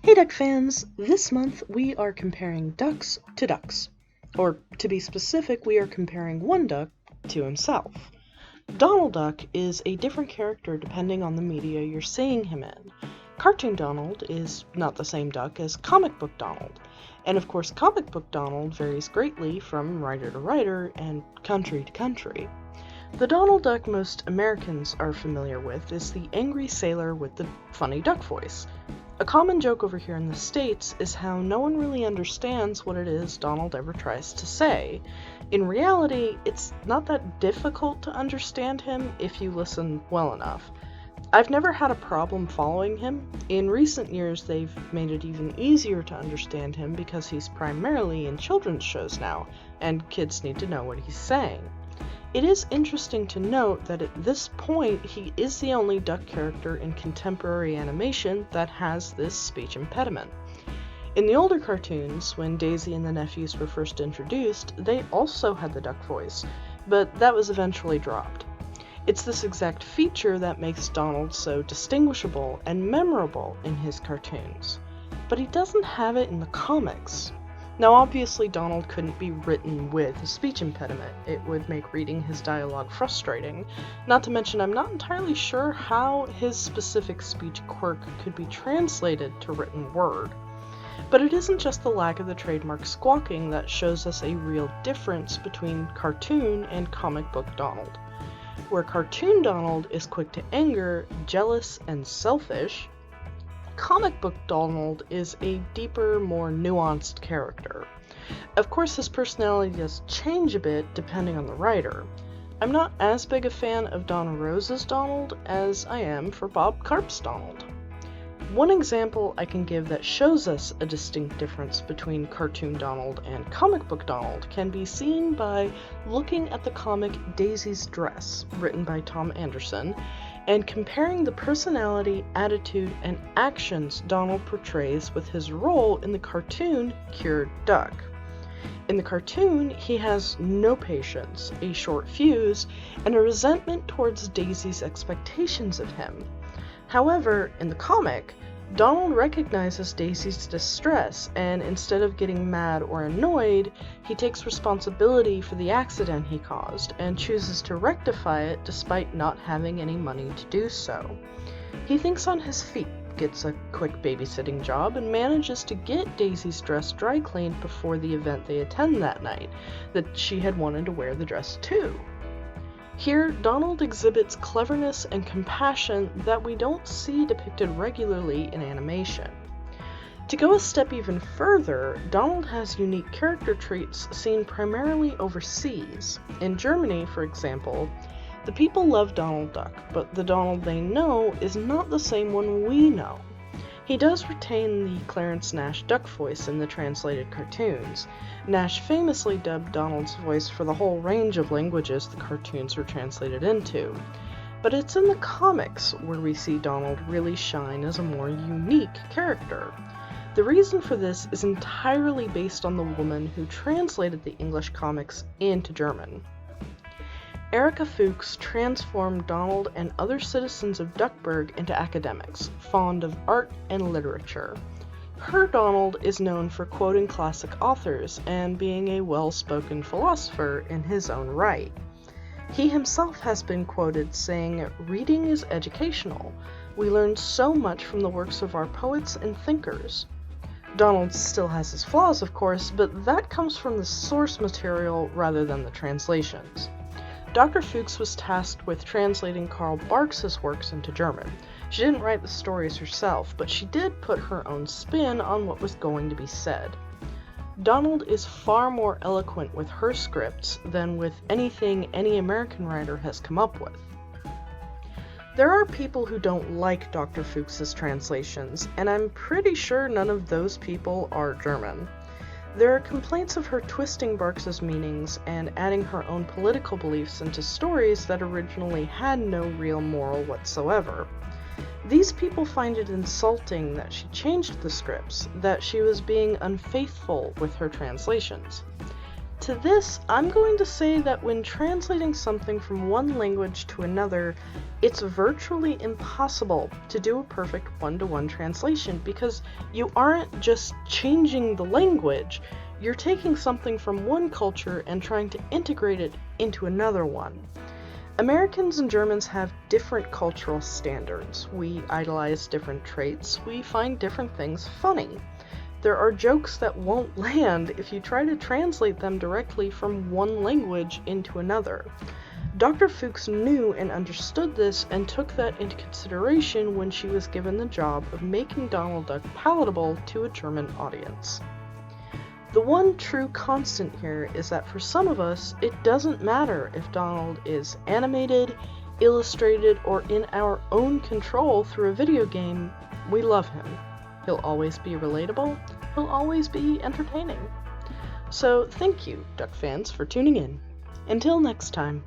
Hey duck fans! This month we are comparing ducks to ducks. Or, to be specific, we are comparing one duck to himself. Donald Duck is a different character depending on the media you're seeing him in. Cartoon Donald is not the same duck as comic book Donald. And of course, comic book Donald varies greatly from writer to writer and country to country. The Donald Duck most Americans are familiar with is the angry sailor with the funny duck voice. A common joke over here in the States is how no one really understands what it is Donald ever tries to say. In reality, it's not that difficult to understand him if you listen well enough. I've never had a problem following him. In recent years, they've made it even easier to understand him because he's primarily in children's shows now, and kids need to know what he's saying. It is interesting to note that at this point, he is the only duck character in contemporary animation that has this speech impediment. In the older cartoons, when Daisy and the nephews were first introduced, they also had the duck voice, but that was eventually dropped. It's this exact feature that makes Donald so distinguishable and memorable in his cartoons. But he doesn't have it in the comics. Now obviously Donald couldn't be written with a speech impediment. It would make reading his dialogue frustrating. Not to mention I'm not entirely sure how his specific speech quirk could be translated to written word. But it isn't just the lack of the trademark squawking that shows us a real difference between cartoon and comic book Donald. Where cartoon Donald is quick to anger, jealous, and selfish, comic book Donald is a deeper, more nuanced character. Of course, his personality does change a bit depending on the writer. I'm not as big a fan of Donna Rose's Donald as I am for Bob Karp's Donald. One example I can give that shows us a distinct difference between cartoon Donald and comic book Donald can be seen by looking at the comic Daisy's Dress, written by Tom Anderson, and comparing the personality, attitude, and actions Donald portrays with his role in the cartoon Cured Duck. In the cartoon, he has no patience, a short fuse, and a resentment towards Daisy's expectations of him. However, in the comic, Donald recognizes Daisy's distress, and instead of getting mad or annoyed, he takes responsibility for the accident he caused, and chooses to rectify it despite not having any money to do so. He thinks on his feet, gets a quick babysitting job, and manages to get Daisy's dress dry cleaned before the event they attend that night, that she had wanted to wear the dress too. Here, Donald exhibits cleverness and compassion that we don't see depicted regularly in animation. To go a step even further, Donald has unique character traits seen primarily overseas. In Germany, for example, the people love Donald Duck, but the Donald they know is not the same one we know. He does retain the Clarence Nash duck voice in the translated cartoons. Nash famously dubbed Donald's voice for the whole range of languages the cartoons were translated into. But it's in the comics where we see Donald really shine as a more unique character. The reason for this is entirely based on the woman who translated the English comics into German. Erica Fuchs transformed Donald and other citizens of Duckburg into academics, fond of art and literature. Her Donald is known for quoting classic authors and being a well-spoken philosopher in his own right. He himself has been quoted saying, "Reading is educational. We learn so much from the works of our poets and thinkers." Donald still has his flaws, of course, but that comes from the source material rather than the translations. Dr. Fuchs was tasked with translating Karl Barks's works into German. She didn't write the stories herself, but she did put her own spin on what was going to be said. Donald is far more eloquent with her scripts than with anything any American writer has come up with. There are people who don't like Dr. Fuchs's translations, and I'm pretty sure none of those people are German. There are complaints of her twisting Barks's meanings and adding her own political beliefs into stories that originally had no real moral whatsoever. These people find it insulting that she changed the scripts, that she was being unfaithful with her translations. To To this, I'm going to say that when translating something from one language to another, it's virtually impossible to do a perfect one-to-one translation because you aren't just changing the language, you're taking something from one culture and trying to integrate it into another one. Americans and Germans have different cultural standards. We idolize different traits. We find different things funny. There are jokes that won't land if you try to translate them directly from one language into another. Dr. Fuchs knew and understood this and took that into consideration when she was given the job of making Donald Duck palatable to a German audience. The one true constant here is that for some of us, it doesn't matter if Donald is animated, illustrated, or in our own control through a video game. We love him. He'll always be relatable. He'll always be entertaining. So thank you, Duck fans, for tuning in. Until next time.